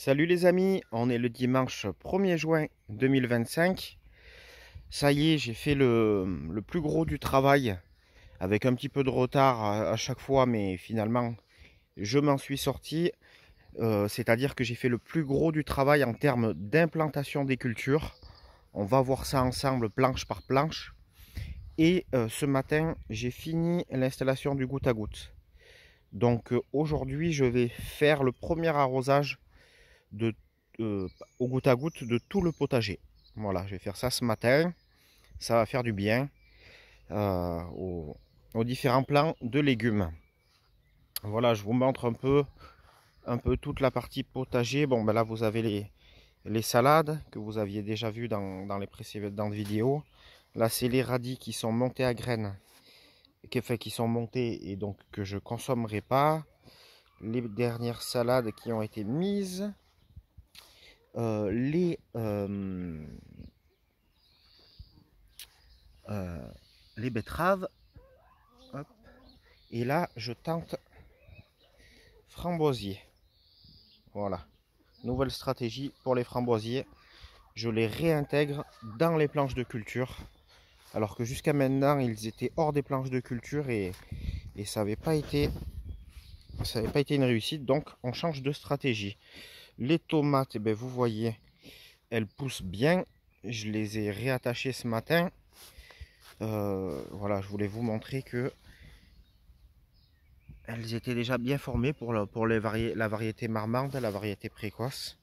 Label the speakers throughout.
Speaker 1: Salut les amis, on est le dimanche 1er juin 2025. Ça y est, j'ai fait le plus gros du travail avec un petit peu de retard à chaque fois, mais finalement je m'en suis sorti. C'est-à-dire que j'ai fait le plus gros du travail en termes d'implantation des cultures. On va voir ça ensemble planche par planche. Et ce matin, j'ai fini l'installation du goutte à goutte. Donc aujourd'hui, je vais faire le premier arrosage de, au goutte à goutte de tout le potager. Voilà, je vais faire ça ce matin. Ça va faire du bien aux différents plants de légumes. Voilà, je vous montre un peu toute la partie potager. Bon, ben là, vous avez les salades que vous aviez déjà vues dans les précédentes vidéos. Là, c'est les radis qui sont montés à graines, qui sont montés et donc que je ne consommerai pas. Les dernières salades qui ont été mises. Euh, les, euh, euh, les betteraves. Hop. Et là, je tente framboisier. Voilà. Nouvelle stratégie pour les framboisiers. Je les réintègre dans les planches de culture. Alors que jusqu'à maintenant, ils étaient hors des planches de culture et ça n'avait pas été une réussite. Donc, on change de stratégie. Les tomates, eh bien, vous voyez, elles poussent bien. Je les ai réattachées ce matin. Voilà, je voulais vous montrer que elles étaient déjà bien formées pour la variété marmande, la variété précoce.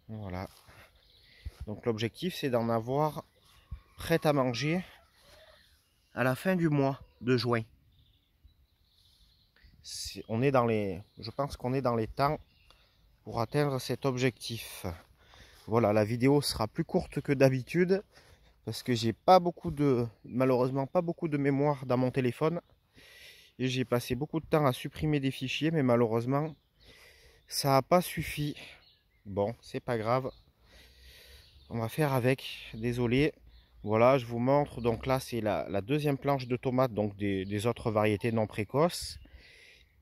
Speaker 1: Voilà. Donc l'objectif, c'est d'en avoir prêt à manger à la fin du mois de juin. On est dans je pense qu'on est dans les temps pour atteindre cet objectif. Voilà, la vidéo sera plus courte que d'habitude parce que j'ai pas beaucoup malheureusement pas beaucoup de mémoire dans mon téléphone et j'ai passé beaucoup de temps à supprimer des fichiers, mais malheureusement ça n'a pas suffi. Bon, c'est pas grave. On va faire avec, désolé. Voilà, je vous montre. Donc là, c'est la deuxième planche de tomates, donc des autres variétés non précoces.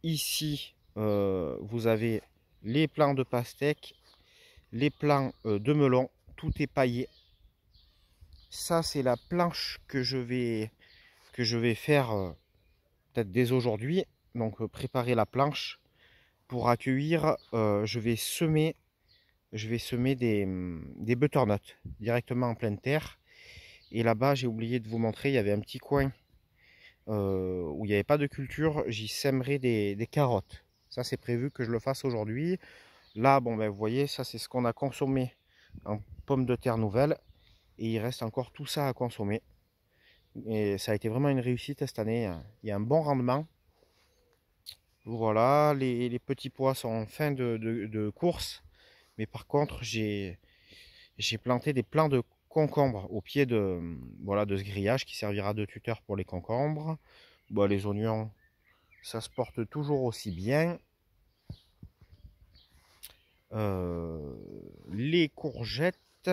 Speaker 1: Ici, vous avez les plants de pastèque, les plants de melon. Tout est paillé. Ça, c'est la planche que je vais faire peut-être dès aujourd'hui. Donc, préparer la planche pour accueillir. Je vais semer des butternuts directement en pleine terre. Et là-bas, j'ai oublié de vous montrer, il y avait un petit coin où il n'y avait pas de culture. J'y sèmerai des carottes. Ça, c'est prévu que je le fasse aujourd'hui. Là, bon, ben, vous voyez, ça, c'est ce qu'on a consommé en pommes de terre nouvelles. Et il reste encore tout ça à consommer. Et ça a été vraiment une réussite cette année. Il y a un bon rendement. Voilà, les petits pois sont en fin de course. Mais par contre, j'ai planté des plants de concombres au pied voilà, de ce grillage qui servira de tuteur pour les concombres. Bon, les oignons, ça se porte toujours aussi bien. Les courgettes.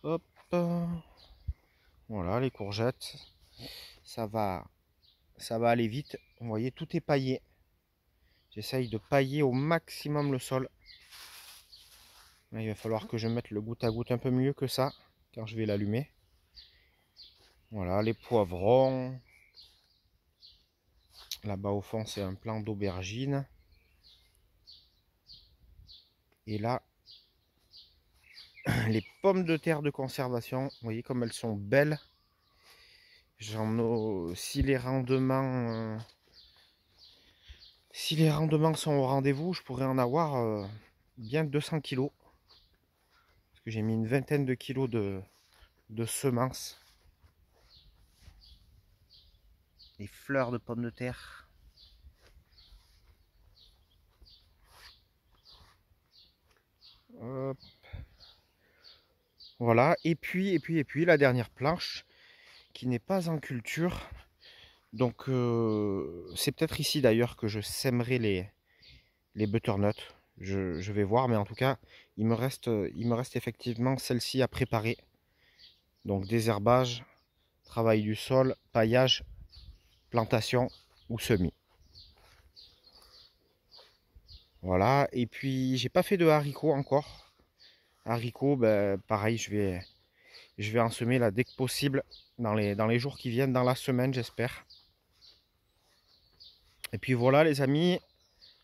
Speaker 1: Hop. Voilà, les courgettes. Ça va aller vite. Vous voyez, tout est paillé. J'essaye de pailler au maximum le sol. Là, il va falloir que je mette le goutte à goutte un peu mieux que ça quand je vais l'allumer. Voilà, les poivrons. Là-bas au fond, c'est un plant d'aubergine. Et là, les pommes de terre de conservation. Vous voyez comme elles sont belles. Si les rendements sont au rendez-vous, je pourrais en avoir bien 200 kg. Parce que j'ai mis une vingtaine de kilos de semences. Les fleurs de pommes de terre. Hop. Voilà, et puis la dernière planche qui n'est pas en culture. Donc c'est peut-être ici d'ailleurs que je sèmerai les butternuts. Je vais voir, mais en tout cas, il me reste effectivement celle-ci à préparer. Donc désherbage, travail du sol, paillage, plantation ou semis. Voilà, et puis j'ai pas fait de haricots encore. Haricots, ben, pareil, je vais en semer là dès que possible, dans les jours qui viennent, dans la semaine j'espère. Et puis voilà les amis,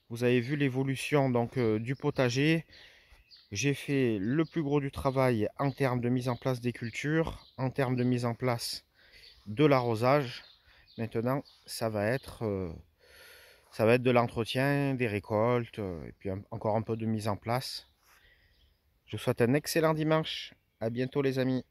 Speaker 1: vous avez vu l'évolution donc du potager. J'ai fait le plus gros du travail en termes de mise en place des cultures, en termes de mise en place de l'arrosage. Maintenant, ça va être de l'entretien, des récoltes, et puis encore un peu de mise en place. Je vous souhaite un excellent dimanche. À bientôt les amis.